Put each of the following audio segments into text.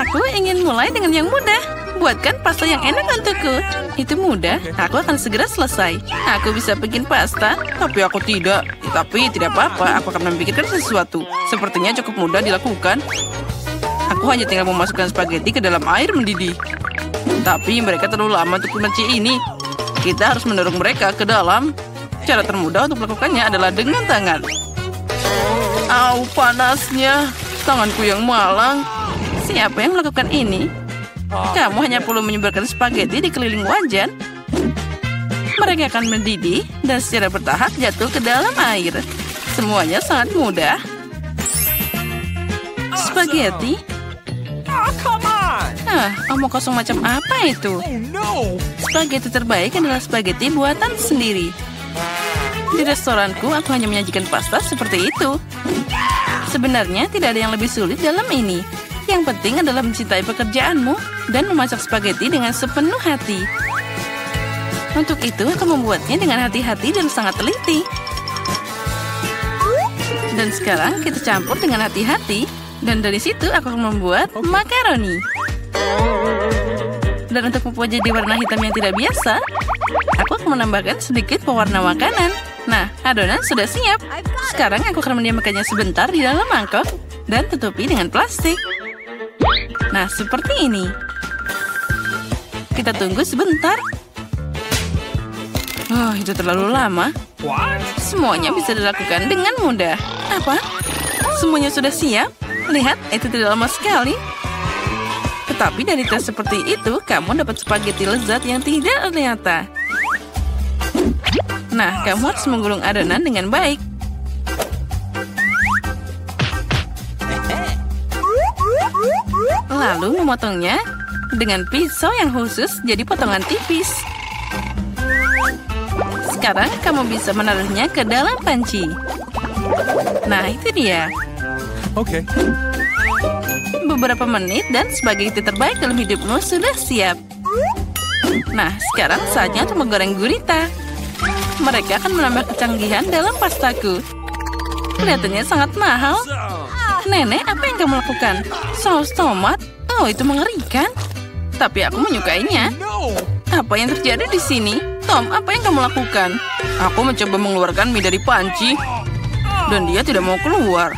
Aku ingin mulai dengan yang mudah. Buatkan pasta yang enak untukku. Itu mudah, aku akan segera selesai. Aku bisa bikin pasta, tapi aku tidak. Tapi tidak apa-apa, aku akan memikirkan sesuatu. Sepertinya cukup mudah dilakukan. Aku hanya tinggal memasukkan spaghetti ke dalam air mendidih. Tapi mereka terlalu lama untuk kunci ini. Kita harus mendorong mereka ke dalam. Cara termudah untuk melakukannya adalah dengan tangan. Au, panasnya. Tanganku yang malang. Siapa yang melakukan ini? Kamu hanya perlu menyebarkan spaghetti di keliling wajan. Mereka akan mendidih dan secara bertahap jatuh ke dalam air. Semuanya sangat mudah. Spaghetti? Omong kosong macam apa itu? Spaghetti terbaik adalah spaghetti buatan sendiri. Di restoranku, aku hanya menyajikan pasta seperti itu. Sebenarnya tidak ada yang lebih sulit dalam ini. Yang penting adalah mencintai pekerjaanmu dan memasak spaghetti dengan sepenuh hati. Untuk itu, aku membuatnya dengan hati-hati dan sangat teliti. Dan sekarang kita campur dengan hati-hati. Dan dari situ aku akan membuat makaroni. Dan untuk membuat jadi warna hitam yang tidak biasa, aku akan menambahkan sedikit pewarna makanan. Nah, adonan sudah siap. Sekarang aku akan mendiamkannya sebentar di dalam mangkok dan tutupi dengan plastik. Nah, seperti ini. Kita tunggu sebentar. Oh, itu terlalu lama. Semuanya bisa dilakukan dengan mudah. Apa? Semuanya sudah siap? Lihat, itu tidak lama sekali. Tetapi dari tes seperti itu, kamu dapat spaghetti lezat yang tidak ternyata. Nah, kamu harus menggulung adonan dengan baik. Lalu memotongnya dengan pisau yang khusus jadi potongan tipis. Sekarang kamu bisa menaruhnya ke dalam panci. Nah, itu dia. Oke. Beberapa menit dan spaghetti terbaik dalam hidupmu sudah siap. Nah, sekarang saatnya untuk menggoreng gurita. Mereka akan menambah kecanggihan dalam pastaku. Kelihatannya sangat mahal. Nenek, apa yang kamu lakukan? Saus tomat? Oh, itu mengerikan. Tapi aku menyukainya. Apa yang terjadi di sini? Tom, apa yang kamu lakukan? Aku mencoba mengeluarkan mie dari panci. Dan dia tidak mau keluar.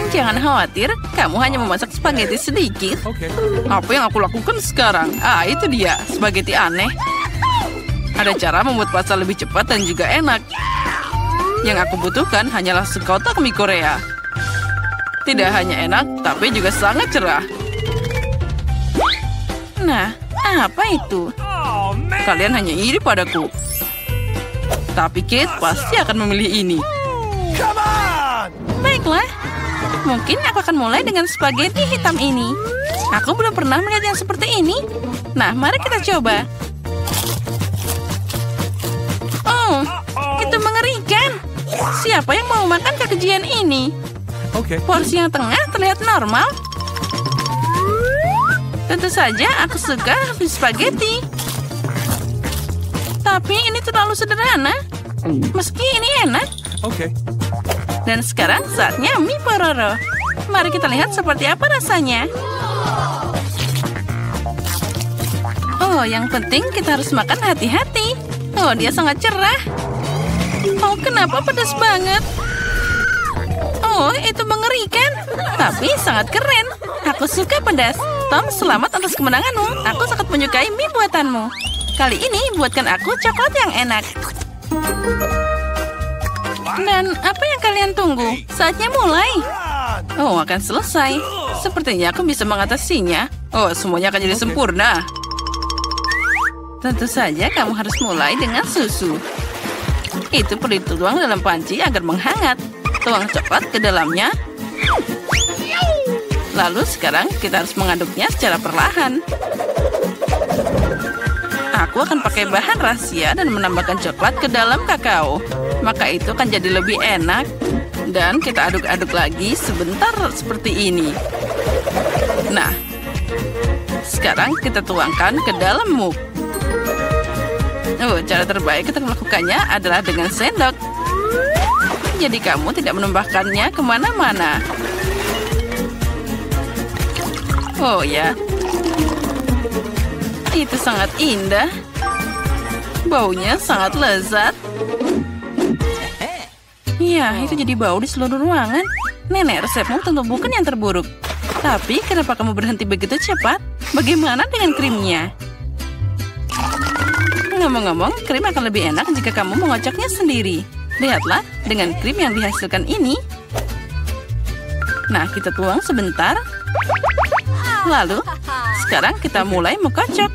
Jangan khawatir, kamu hanya memasak spaghetti sedikit. Apa yang aku lakukan sekarang? Itu dia, spaghetti aneh. Ada cara membuat pasta lebih cepat dan juga enak. Yang aku butuhkan hanyalah sekotak mie Korea. Tidak hanya enak, tapi juga sangat cerah. Nah, apa itu? Kalian hanya iri padaku. Tapi Kate pasti akan memilih ini. Baiklah. Mungkin aku akan mulai dengan spaghetti hitam ini. Aku belum pernah melihat yang seperti ini. Nah, mari kita coba. Oh, itu mengerikan. Siapa yang mau makan kekejian ini? Porsi yang tengah terlihat normal. Tentu saja aku suka spaghetti. Tapi ini terlalu sederhana. Meski ini enak. Dan sekarang saatnya mie pororo. Mari kita lihat seperti apa rasanya. Oh, yang penting kita harus makan hati-hati. Oh, dia sangat cerah. Oh, kenapa pedas banget? Oh, itu mengerikan. Tapi sangat keren. Aku suka pedas. Tom, selamat atas kemenanganmu. Aku sangat menyukai mie buatanmu. Kali ini buatkan aku coklat yang enak. Dan apa yang kalian tunggu? Saatnya mulai. Oh, akan selesai. Sepertinya aku bisa mengatasinya. Oh, semuanya akan jadi sempurna. Tentu saja kamu harus mulai dengan susu. Itu perlu dituang dalam panci agar menghangat. Tuang coklat ke dalamnya. Lalu sekarang kita harus mengaduknya secara perlahan. Aku akan pakai bahan rahasia dan menambahkan coklat ke dalam kakao. Maka itu akan jadi lebih enak. Dan kita aduk-aduk lagi sebentar seperti ini. Nah, sekarang kita tuangkan ke dalam mug. Oh, cara terbaik kita melakukannya adalah dengan sendok. Jadi kamu tidak menumpahkannya kemana-mana. Oh ya, itu sangat indah. Baunya sangat lezat. Ya, itu jadi bau di seluruh ruangan. Nenek, resepmu tentu bukan yang terburuk. Tapi kenapa kamu berhenti begitu cepat? Bagaimana dengan krimnya? Ngomong-ngomong, krim akan lebih enak jika kamu mengocoknya sendiri. Lihatlah, dengan krim yang dihasilkan ini. Nah, kita tuang sebentar. Lalu, sekarang kita mulai mengocok.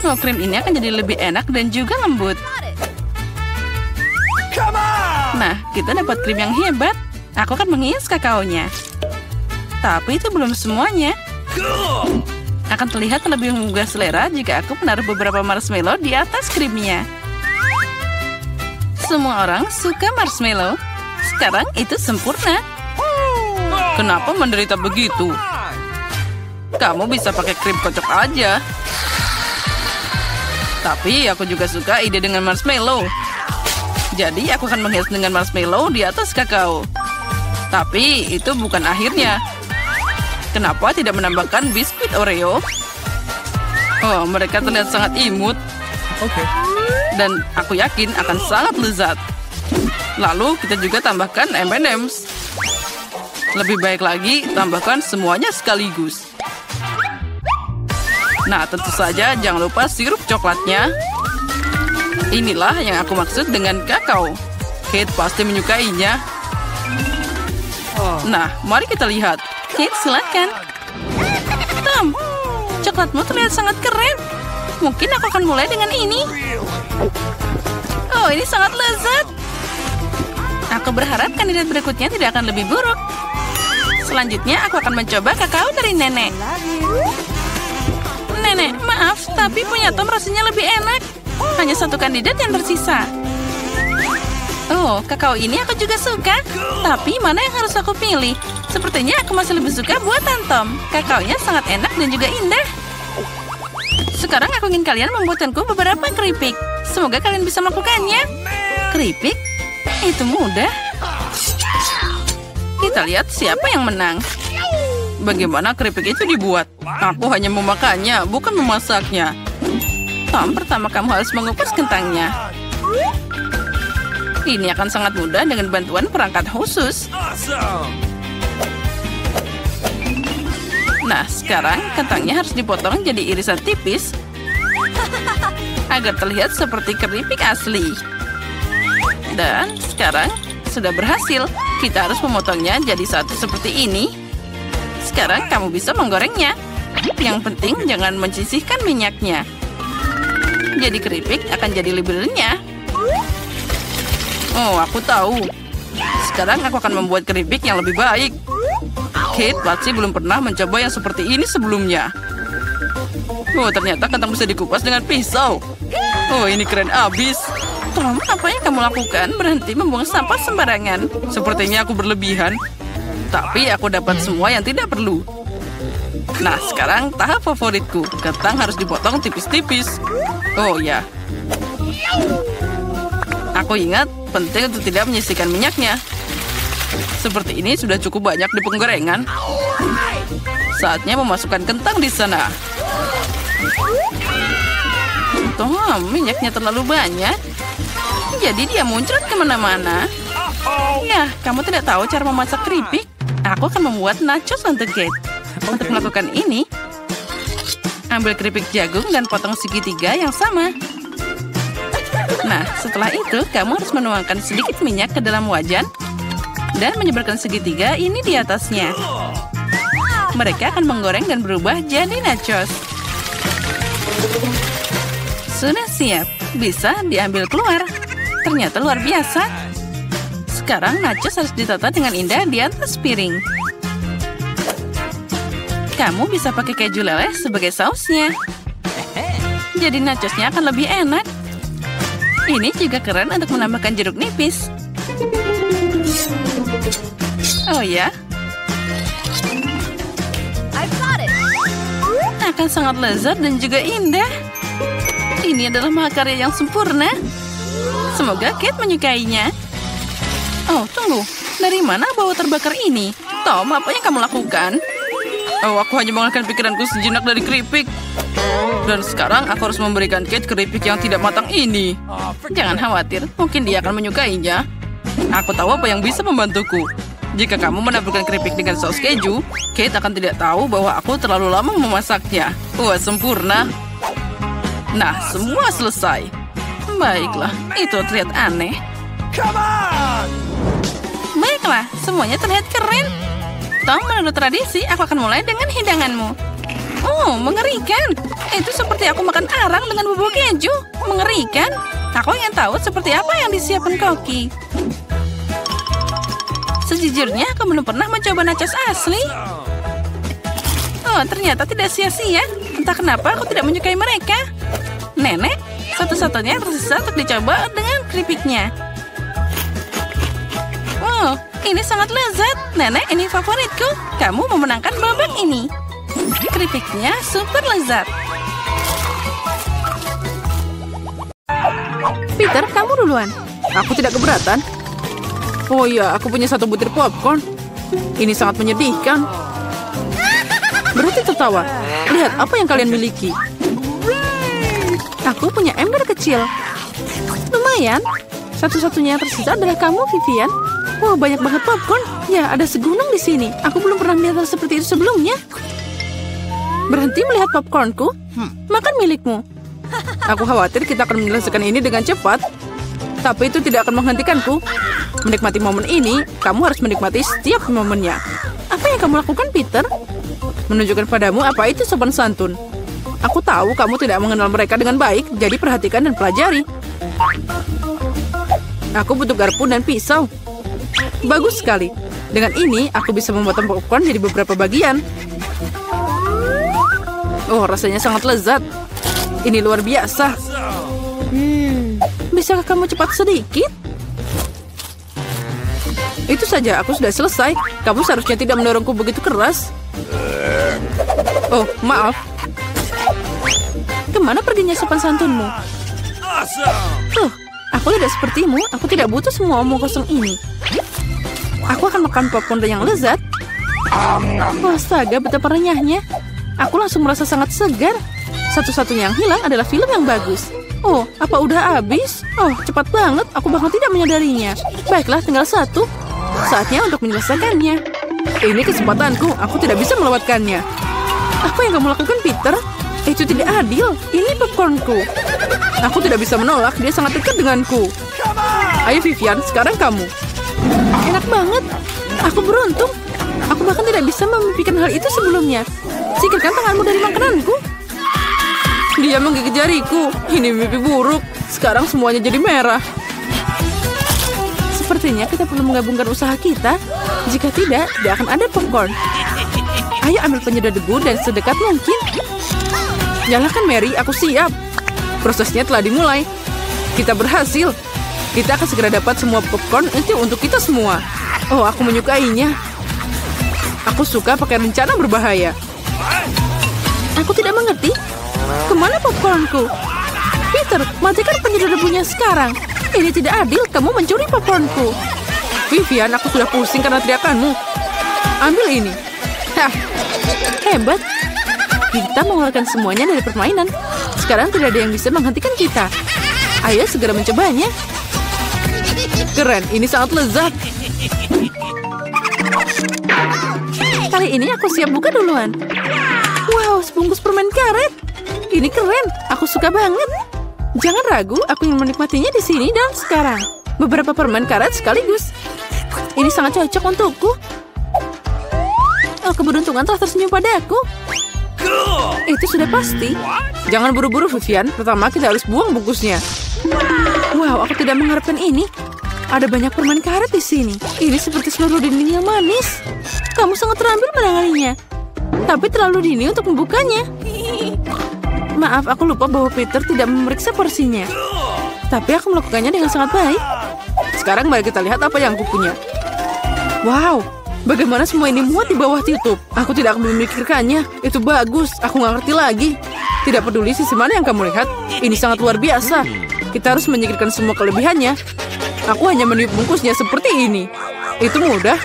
Oh, krim ini akan jadi lebih enak dan juga lembut. Nah, kita dapat krim yang hebat. Aku akan menghias kakaonya. Tapi itu belum semuanya. Akan terlihat lebih menggugah selera jika aku menaruh beberapa marshmallow di atas krimnya. Semua orang suka marshmallow. Sekarang itu sempurna. Kenapa menderita begitu? Kamu bisa pakai krim kocok aja. Tapi aku juga suka ide dengan marshmallow. Jadi aku akan menghias dengan marshmallow di atas kakao. Tapi itu bukan akhirnya. Kenapa tidak menambahkan biskuit Oreo? Oh, mereka terlihat sangat imut. Oke. Dan aku yakin akan sangat lezat. Lalu kita juga tambahkan M&M's. Lebih baik lagi, tambahkan semuanya sekaligus. Nah, tentu saja jangan lupa sirup coklatnya. Inilah yang aku maksud dengan kakao. Kate pasti menyukainya. Nah, mari kita lihat. Kate, silakan. Tom, coklatmu terlihat sangat keren. Mungkin aku akan mulai dengan ini. Oh, ini sangat lezat. Aku berharap kandidat berikutnya tidak akan lebih buruk. Selanjutnya, aku akan mencoba kakao dari nenek. Nenek, maaf, tapi punya Tom rasanya lebih enak. Hanya satu kandidat yang tersisa. Oh, kakao ini aku juga suka. Tapi mana yang harus aku pilih? Sepertinya aku masih lebih suka buatan Tom. Kakaonya sangat enak dan juga indah. Sekarang aku ingin kalian membuatkanku beberapa keripik. Semoga kalian bisa melakukannya. Keripik? Itu mudah. Kita lihat siapa yang menang. Bagaimana keripik itu dibuat? Aku hanya memakannya, bukan memasaknya. Tom, pertama kamu harus mengupas kentangnya. Ini akan sangat mudah dengan bantuan perangkat khusus. Nah, sekarang kentangnya harus dipotong jadi irisan tipis agar terlihat seperti keripik asli. Dan sekarang sudah berhasil. Kita harus memotongnya jadi satu seperti ini. Sekarang kamu bisa menggorengnya. Yang penting jangan menyisihkan minyaknya. Jadi keripik akan jadi lebih renyah. Oh, aku tahu. Sekarang aku akan membuat keripik yang lebih baik. Kate pasti belum pernah mencoba yang seperti ini sebelumnya. Oh, ternyata kentang bisa dikupas dengan pisau. Oh, ini keren abis. Tom, apa yang kamu lakukan? Berhenti membuang sampah sembarangan. Sepertinya aku berlebihan. Tapi aku dapat semua yang tidak perlu. Nah, sekarang tahap favoritku. Kentang harus dipotong tipis-tipis. Oh ya. Aku ingat, penting untuk tidak menyisihkan minyaknya. Seperti ini sudah cukup banyak di penggorengan. Saatnya memasukkan kentang di sana. Tom, minyaknya terlalu banyak. Jadi dia muncrat kemana-mana. Ya, kamu tidak tahu cara memasak keripik? Aku akan membuat nachos untuk Kate. Untuk melakukan ini, ambil keripik jagung dan potong segitiga yang sama. Nah, setelah itu, kamu harus menuangkan sedikit minyak ke dalam wajan dan menyebarkan segitiga ini di atasnya. Mereka akan menggoreng dan berubah jadi nachos. Sudah siap, bisa diambil keluar. Ternyata luar biasa. Sekarang nachos harus ditata dengan indah di atas piring. Kamu bisa pakai keju leleh sebagai sausnya. Jadi nachosnya akan lebih enak. Ini juga keren untuk menambahkan jeruk nipis. Oh ya? Akan sangat lezat dan juga indah. Ini adalah mahakarya yang sempurna. Semoga Kate menyukainya. Oh, tunggu. Dari mana bau terbakar ini? Tom, apa yang kamu lakukan? Oh, aku hanya mengalihkan pikiranku sejenak dari keripik. Dan sekarang aku harus memberikan Kate keripik yang tidak matang ini. Jangan khawatir, mungkin dia akan menyukainya. Aku tahu apa yang bisa membantuku. Jika kamu menaburkan keripik dengan saus keju, Kate akan tidak tahu bahwa aku terlalu lama memasaknya. Wah, sempurna. Nah, semua selesai. Baiklah, itu terlihat aneh. Baiklah, semuanya terlihat keren. Tom, menurut tradisi, aku akan mulai dengan hidanganmu. Oh, mengerikan. Itu seperti aku makan arang dengan bubuk keju. Mengerikan. Aku ingin tahu seperti apa yang disiapkan Koki. Sejujurnya, aku belum pernah mencoba nachos asli. Oh, ternyata tidak sia-sia. Entah kenapa aku tidak menyukai mereka. Nenek, satu-satunya yang tersisa untuk dicoba dengan keripiknya. Wow, ini sangat lezat. Nenek, ini favoritku. Kamu memenangkan babak ini. Keripiknya super lezat. Peter, kamu duluan. Aku tidak keberatan. Oh iya, aku punya 1 butir popcorn. Ini sangat menyedihkan. Berhenti tertawa. Lihat apa yang kalian miliki. Aku punya ember kecil. Lumayan. Satu-satunya yang tersisa adalah kamu, Vivian. Wah, banyak banget popcorn. Ya, ada segunung di sini. Aku belum pernah melihat hal seperti itu sebelumnya. Berhenti melihat popcornku. Makan milikmu. Aku khawatir kita akan menyelesaikan ini dengan cepat. Tapi itu tidak akan menghentikanku. Menikmati momen ini, kamu harus menikmati setiap momennya. Apa yang kamu lakukan, Peter? Menunjukkan padamu apa itu sopan santun. Aku tahu kamu tidak mengenal mereka dengan baik, jadi perhatikan dan pelajari. Aku butuh garpu dan pisau. Bagus sekali. Dengan ini, aku bisa memotong popcorn jadi beberapa bagian. Oh, rasanya sangat lezat. Ini luar biasa. Bisakah kamu cepat sedikit? Itu saja, aku sudah selesai. Kamu seharusnya tidak mendorongku begitu keras. Oh, maaf. Kemana perginya sopan santunmu? Aku tidak sepertimu. Aku tidak butuh semua omong kosong ini. Aku akan makan popcorn yang lezat. Oh, astaga, betapa renyahnya. Aku langsung merasa sangat segar. Satu-satunya yang hilang adalah film yang bagus. Oh, apa udah habis? Oh, cepat banget. Aku bahkan tidak menyadarinya. Baiklah, tinggal 1. Saatnya untuk menyelesaikannya. Ini kesempatanku. Aku tidak bisa melewatkannya. Apa yang kamu lakukan, Peter? Itu tidak adil. Ini popcornku. Aku tidak bisa menolak. Dia sangat dekat denganku. Ayo, Vivian. Sekarang kamu. Enak banget. Aku beruntung. Aku bahkan tidak bisa memimpikan hal itu sebelumnya. Singkirkan tanganmu dari makananku. Dia menggigit jariku. Ini mimpi buruk. Sekarang semuanya jadi merah. Sepertinya kita perlu menggabungkan usaha kita. Jika tidak akan ada popcorn. Ayo ambil penyedot debu dan sedekat mungkin. Nyalakan, Mary. Aku siap. Prosesnya telah dimulai. Kita berhasil. Kita akan segera dapat semua popcorn itu untuk kita semua. Oh, aku menyukainya. Aku suka pakai rencana berbahaya. Aku tidak mengerti. Kemana popcornku? Peter, matikan penyedot debunya sekarang. Ini tidak adil, kamu mencuri popcornku. Vivian, aku sudah pusing karena teriakanmu. Ambil ini. Hah, hebat. Kita mengeluarkan semuanya dari permainan. Sekarang tidak ada yang bisa menghentikan kita. Ayo segera mencobanya. Keren, ini sangat lezat. Kali ini aku siap buka duluan. Wow, sebungkus permen karet. Ini keren, aku suka banget. Jangan ragu, aku ingin menikmatinya di sini dan sekarang. Beberapa permen karet sekaligus. Ini sangat cocok untukku. Oh, keberuntungan telah tersenyum padaku. Itu sudah pasti. Jangan buru-buru, Vivian. Pertama, kita harus buang bungkusnya. Wow, aku tidak mengharapkan ini. Ada banyak permen karet di sini. Ini seperti seluruh dinding yang manis. Kamu sangat terampil menanganinya. Tapi terlalu dini untuk membukanya. Maaf, aku lupa bahwa Peter tidak memeriksa porsinya. Tapi aku melakukannya dengan sangat baik. Sekarang mari kita lihat apa yang aku punya. Wow, bagaimana semua ini muat di bawah tutup. Aku tidak akan memikirkannya. Itu bagus, aku nggak ngerti lagi. Tidak peduli sisi mana yang kamu lihat. Ini sangat luar biasa. Kita harus menyingkirkan semua kelebihannya. Aku hanya meniup bungkusnya seperti ini. Itu mudah.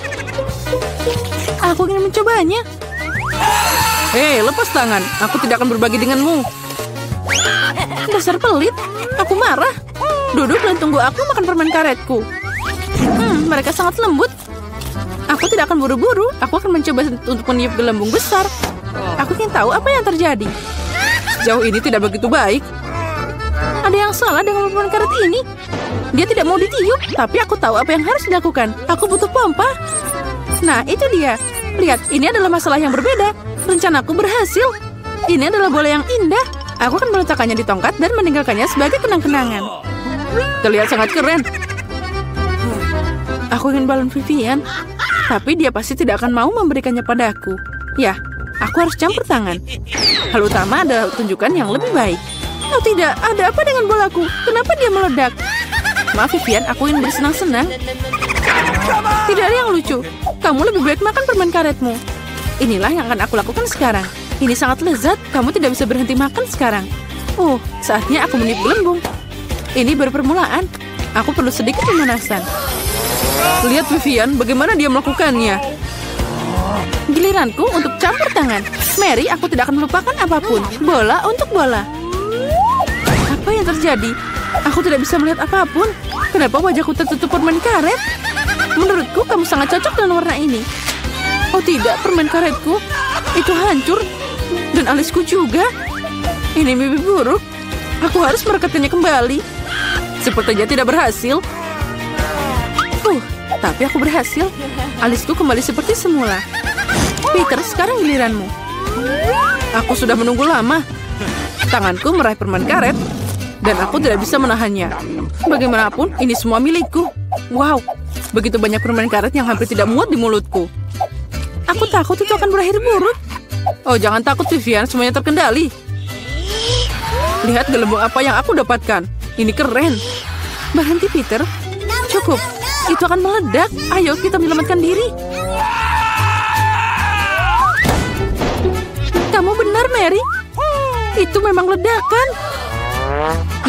Aku ingin mencobanya. Hei, lepas tangan. Aku tidak akan berbagi denganmu. Dasar pelit. Aku marah. Duduk dan tunggu aku makan permen karetku. Mereka sangat lembut. Aku tidak akan buru-buru. Aku akan mencoba untuk meniup gelembung besar. Aku ingin tahu apa yang terjadi. Sejauh ini tidak begitu baik. Ada yang salah dengan permen karet ini. Dia tidak mau ditiup, tapi aku tahu apa yang harus dilakukan. Aku butuh pompa. Nah, itu dia. Lihat, ini adalah masalah yang berbeda. Rencanaku berhasil. Ini adalah bola yang indah. Aku akan meletakkannya di tongkat dan meninggalkannya sebagai kenang-kenangan. Terlihat sangat keren. Aku ingin balon Vivian, tapi dia pasti tidak akan mau memberikannya padaku. Ya, aku harus campur tangan. Hal utama adalah tunjukkan yang lebih baik. Oh tidak, ada apa dengan bolaku? Kenapa dia meledak? Maaf Vivian, aku ingin bersenang-senang. Tidak ada yang lucu. Kamu lebih baik makan permen karetmu. Inilah yang akan aku lakukan sekarang. Ini sangat lezat. Kamu tidak bisa berhenti makan sekarang. Oh, saatnya aku meniup gelembung. Ini baru permulaan. Aku perlu sedikit pemanasan. Lihat Vivian, bagaimana dia melakukannya. Giliranku untuk campur tangan. Mary, aku tidak akan melupakan apapun. Bola untuk bola. Apa yang terjadi? Aku tidak bisa melihat apapun. Kenapa wajahku tertutup permen karet? Menurutku, kamu sangat cocok dengan warna ini. Oh tidak, permen karetku. Itu hancur. Dan alisku juga. Ini mimpi buruk. Aku harus merekatkannya kembali. Sepertinya tidak berhasil. Tapi aku berhasil. Alisku kembali seperti semula. Peter, sekarang giliranmu. Aku sudah menunggu lama. Tanganku meraih permen karet. Dan aku tidak bisa menahannya. Bagaimanapun, ini semua milikku. Wow, begitu banyak permen karet yang hampir tidak muat di mulutku. Aku takut itu akan berakhir buruk. Oh, jangan takut Vivian, semuanya terkendali. Lihat gelembung apa yang aku dapatkan. Ini keren. Berhenti Peter. Cukup. Itu akan meledak. Ayo kita menyelamatkan diri. Kamu benar, Mary. Itu memang ledakan.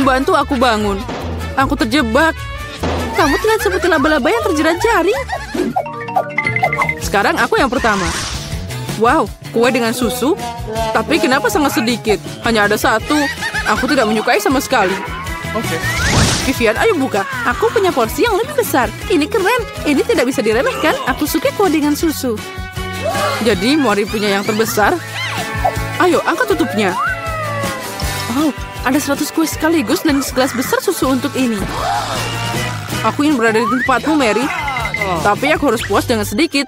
Bantu aku bangun. Aku terjebak. Kamu terlihat seperti laba-laba yang terjerat jaring. Sekarang aku yang pertama. Wow, kue dengan susu. Tapi kenapa sangat sedikit? Hanya ada satu. Aku tidak menyukai sama sekali. Oke. Vivian, ayo buka. Aku punya porsi yang lebih besar. Ini keren. Ini tidak bisa diremehkan. Aku suka kue dengan susu. Jadi, Mori punya yang terbesar. Ayo, angkat tutupnya. Oh, ada 100 kue sekaligus dan segelas besar susu untuk ini. Aku ingin berada di tempatmu, Mary. Tapi aku harus puas dengan sedikit.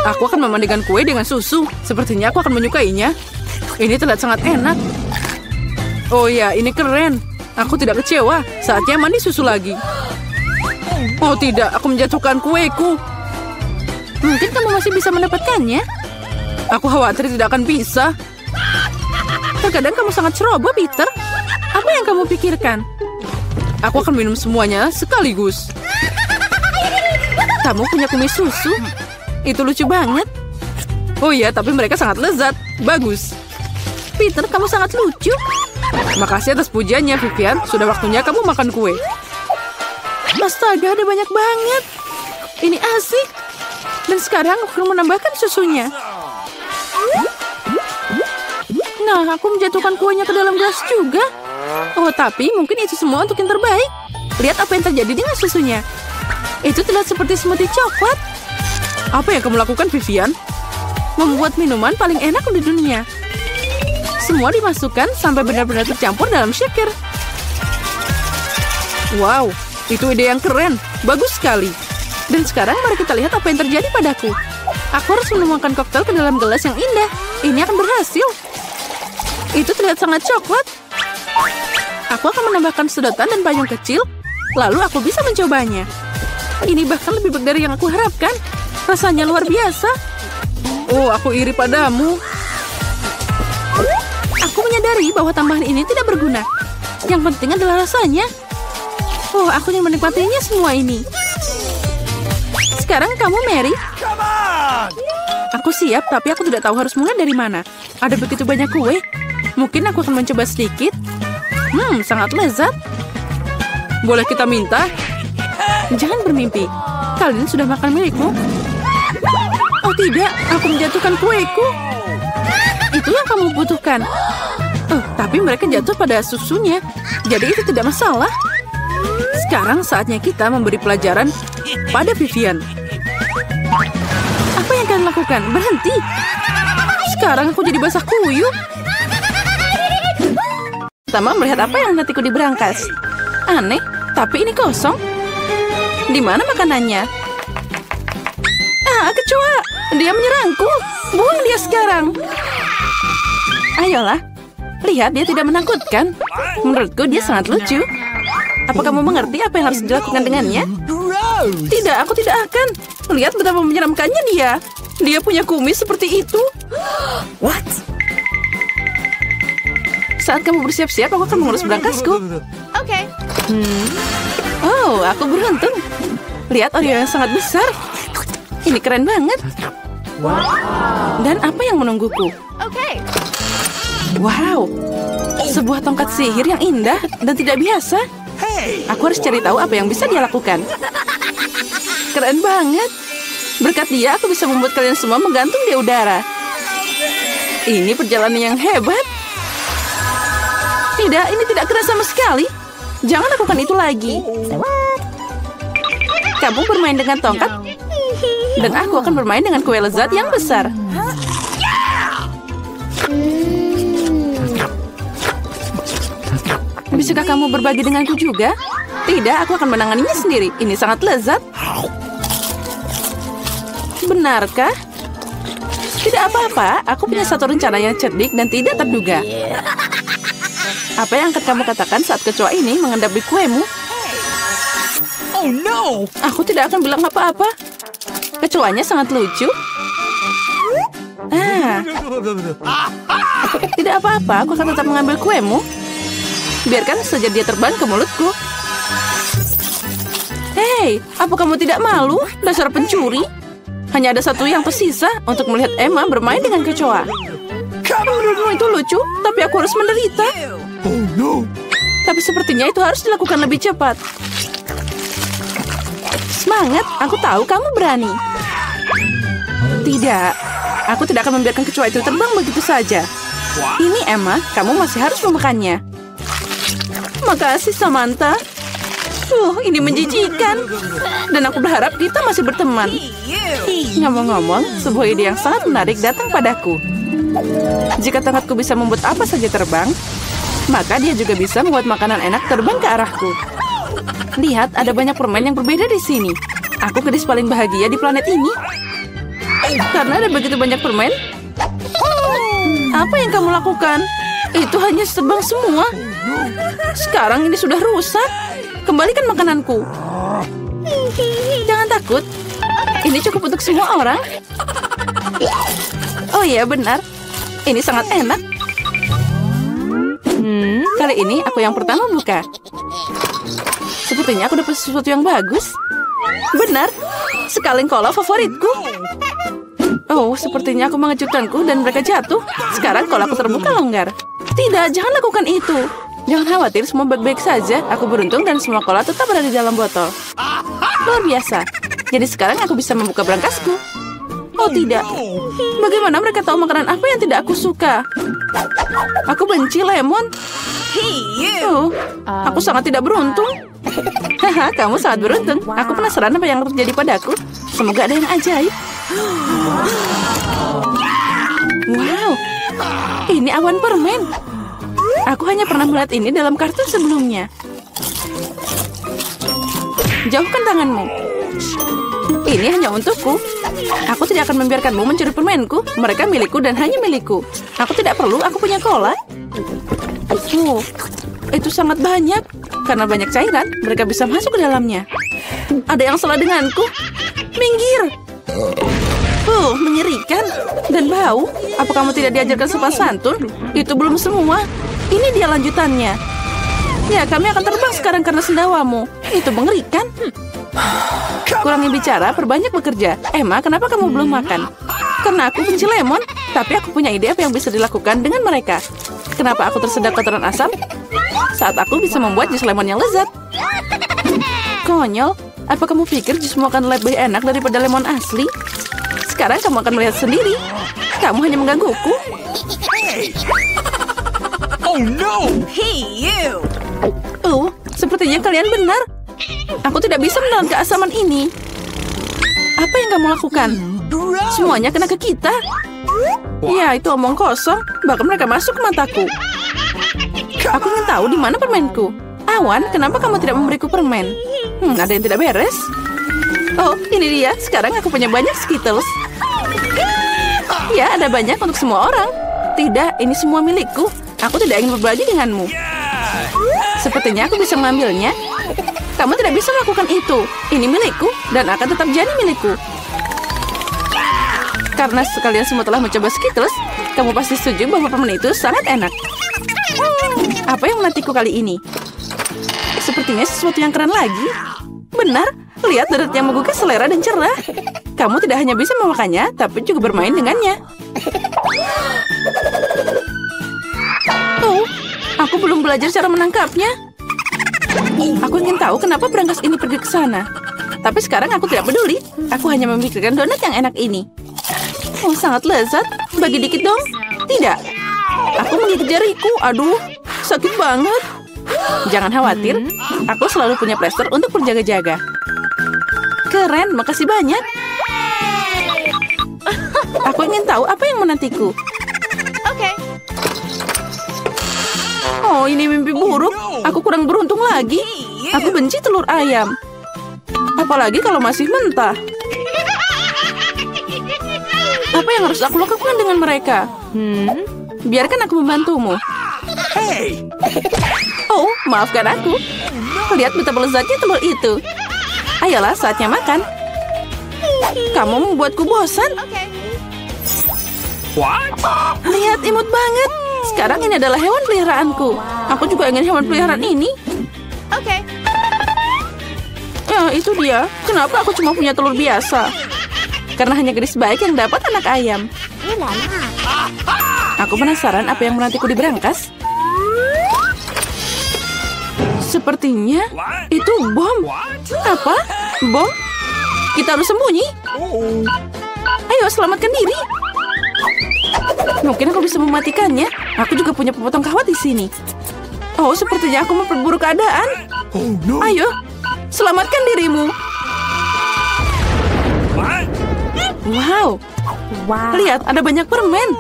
Aku akan memandikan kue dengan susu. Sepertinya aku akan menyukainya. Ini terlihat sangat enak. Oh ya, ini keren. Aku tidak kecewa. Saatnya mandi susu lagi. Oh tidak, aku menjatuhkan kueku. Mungkin kamu masih bisa mendapatkannya. Aku khawatir tidak akan bisa. Terkadang kamu sangat ceroboh, Peter. Apa yang kamu pikirkan? Aku akan minum semuanya sekaligus. Kamu punya kumis susu? Itu lucu banget. Oh iya, tapi mereka sangat lezat. Bagus. Peter, kamu sangat lucu. Makasih atas pujiannya, Vivian. Sudah waktunya kamu makan kue. Astaga, ada banyak banget. Ini asik. Dan sekarang aku akan menambahkan susunya. Nah, aku menjatuhkan kuenya ke dalam gelas juga. Oh, tapi mungkin itu semua untuk yang terbaik. Lihat apa yang terjadi dengan susunya. Itu terlihat seperti smoothie coklat. Apa yang kamu lakukan, Vivian? Membuat minuman paling enak di dunia. Semua dimasukkan sampai benar-benar tercampur dalam shaker. Wow, itu ide yang keren. Bagus sekali. Dan sekarang mari kita lihat apa yang terjadi padaku. Aku harus menuangkan koktail ke dalam gelas yang indah. Ini akan berhasil. Itu terlihat sangat coklat. Aku akan menambahkan sedotan dan payung kecil. Lalu aku bisa mencobanya. Ini bahkan lebih baik dari yang aku harapkan. Rasanya luar biasa. Oh, aku iri padamu. Aku menyadari bahwa tambahan ini tidak berguna. Yang penting adalah rasanya. Oh, aku ingin menikmatinya semua ini. Sekarang kamu, Mary. Aku siap, tapi aku tidak tahu harus mulai dari mana. Ada begitu banyak kue. Mungkin aku akan mencoba sedikit. Sangat lezat. Boleh kita minta? Jangan bermimpi. Kalian sudah makan milikmu? Oh tidak, aku menjatuhkan kueku. itu yang kamu butuhkan. Tapi mereka jatuh pada susunya. Jadi itu tidak masalah. Sekarang saatnya kita memberi pelajaran pada Vivian. Apa yang kalian lakukan? Berhenti. Sekarang aku jadi basah kuyup. Pertama melihat apa yang hatiku di berangkas. Aneh, tapi ini kosong. Di mana makanannya? Kecoa! Dia menyerangku. Buang dia sekarang. Ayolah. Lihat, dia tidak menakutkan. Menurutku dia sangat lucu. Apa kamu mengerti apa yang harus dilakukan dengannya? Tidak, aku tidak akan. Lihat betapa menyeramkannya dia. Dia punya kumis seperti itu. What? Saat kamu bersiap-siap, aku akan mengurus berangkasku. Oke. Oh, aku beruntung. Lihat Oreo yang sangat besar. Ini keren banget. Dan apa yang menungguku? Oke. Wow, sebuah tongkat sihir yang indah dan tidak biasa. Aku harus cari tahu apa yang bisa dia lakukan. Keren banget. Berkat dia, aku bisa membuat kalian semua menggantung di udara. Ini perjalanan yang hebat. Tidak, ini tidak keras sama sekali. Jangan lakukan itu lagi. Kamu bermain dengan tongkat, dan aku akan bermain dengan kue lezat yang besar. Bisakah kamu berbagi denganku juga? Tidak, aku akan menanganinya sendiri. Ini sangat lezat. Benarkah? Tidak apa-apa, aku punya satu rencana yang cerdik dan tidak terduga. Apa yang akan kamu katakan saat kecoa ini mengendap di kuemu? Oh no! Aku tidak akan bilang apa-apa. Kecoanya sangat lucu. Tidak apa-apa, aku akan tetap mengambil kuemu. Biarkan saja dia terbang ke mulutku. Hei, apa kamu tidak malu? Dasar pencuri. Hanya ada satu yang tersisa untuk melihat Emma bermain dengan kecoa. Menurutmu itu lucu, tapi aku harus menderita. Oh no! Tapi sepertinya itu harus dilakukan lebih cepat. Semangat, aku tahu kamu berani. Tidak, aku tidak akan membiarkan kecoa itu terbang begitu saja. Ini Emma, kamu masih harus memakannya. Makasih Samantha. Ini menjijikan. Dan aku berharap kita masih berteman. Ngomong-ngomong, sebuah ide yang sangat menarik datang padaku. Jika tongkatku bisa membuat apa saja terbang, maka dia juga bisa membuat makanan enak terbang ke arahku. Lihat, ada banyak permen yang berbeda di sini. Aku gadis paling bahagia di planet ini. Karena ada begitu banyak permen. Apa yang kamu lakukan? Itu hanya sebang semua. Sekarang ini sudah rusak. Kembalikan makananku. Jangan takut. Ini cukup untuk semua orang. Oh iya, benar. Ini sangat enak. Kali ini aku yang pertama buka. Sepertinya aku dapat sesuatu yang bagus. Benar. Sekaleng kola favoritku. Oh, sepertinya aku mengejutkanku dan mereka jatuh. Sekarang kolaku terbuka longgar. Tidak, jangan lakukan itu. Jangan khawatir, semua baik-baik saja. Aku beruntung dan semua kola tetap ada di dalam botol. Luar biasa. Jadi sekarang aku bisa membuka berangkasku. Oh tidak. Bagaimana mereka tahu makanan apa yang tidak aku suka? Aku benci lemon. Oh, aku sangat tidak beruntung. Haha, kamu sangat beruntung. Aku penasaran apa yang terjadi padaku. Semoga ada yang ajaib. Wow, ini awan permen. Aku hanya pernah melihat ini dalam kartun sebelumnya. Jauhkan tanganmu. Ini hanya untukku. Aku tidak akan membiarkanmu mencuri permenku. Mereka milikku dan hanya milikku. Aku tidak perlu, aku punya cola. Itu sangat banyak. Karena banyak cairan, mereka bisa masuk ke dalamnya. Ada yang salah denganku. Minggir. Mengerikan. Dan bau. Apa kamu tidak diajarkan sopan santun? Itu belum semua. Ini dia lanjutannya. Ya, kami akan terbang sekarang karena sendawamu. Itu mengerikan. Kurangi bicara, perbanyak bekerja. Emma, kenapa kamu belum makan? Karena aku benci lemon. Tapi aku punya ide apa yang bisa dilakukan dengan mereka. Kenapa aku tersedak kotoran asam? Saat aku bisa membuat jus lemon yang lezat. Konyol. Apa kamu pikir jusmu akan lebih enak daripada lemon asli? Sekarang kamu akan melihat sendiri. Kamu hanya menggangguku. Hey! Oh no! Hey, you! Oh, sepertinya kalian benar. Aku tidak bisa menelan keasaman ini. Apa yang kamu lakukan? Semuanya kena ke kita. Ya, itu omong kosong. Bahkan mereka masuk ke mataku. Aku ingin tahu di mana permenku. Awan, kenapa kamu tidak memberiku permen? Ada yang tidak beres. Oh, ini dia. Sekarang aku punya banyak Skittles. Ya, ada banyak untuk semua orang. Tidak, ini semua milikku. Aku tidak ingin berbagi denganmu. Sepertinya aku bisa mengambilnya. Kamu tidak bisa melakukan itu. Ini milikku dan akan tetap jadi milikku. Karena sekalian semua telah mencoba Skittles, kamu pasti setuju bahwa permen itu sangat enak. Apa yang menantiku kali ini? Sepertinya sesuatu yang keren lagi. Benar, lihat deret yang menggugah selera dan cerah. Kamu tidak hanya bisa memakannya, tapi juga bermain dengannya. Oh, aku belum belajar cara menangkapnya. Aku ingin tahu kenapa berangkas ini pergi ke sana. Tapi sekarang aku tidak peduli. Aku hanya memikirkan donat yang enak ini. Oh, sangat lezat. Bagi dikit dong. Tidak. Aku menggigit jariku. Aduh, sakit banget. Jangan khawatir. Aku selalu punya plester untuk berjaga-jaga. Keren, makasih banyak. Aku ingin tahu apa yang menantiku. Oke. Oh, ini mimpi buruk. Aku kurang beruntung lagi. Aku benci telur ayam. Apalagi kalau masih mentah. Apa yang harus aku lakukan dengan mereka? Biarkan aku membantumu. Hey! Oh, maafkan aku. Lihat betapa lezatnya telur itu. Ayolah, saatnya makan. Kamu membuatku bosan. What? Lihat, imut banget. Sekarang ini adalah hewan peliharaanku. Aku juga ingin hewan peliharaan ini. Oke. Ya, itu dia. Kenapa aku cuma punya telur biasa? Karena hanya gadis baik yang dapat anak ayam. Aku penasaran apa yang menantiku di berangkas. Sepertinya itu bom. Apa? Bom? Kita harus sembunyi. Ayo, selamatkan diri. Mungkin aku bisa mematikannya. Aku juga punya pemotong kawat di sini. Oh, sepertinya aku memperburuk keadaan. Oh no! Ayo, selamatkan dirimu. Wow. Lihat, ada banyak permen.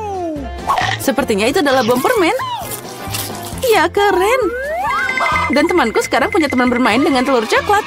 Sepertinya itu adalah bom permen. Iya, keren. Dan temanku sekarang punya teman bermain dengan telur coklat.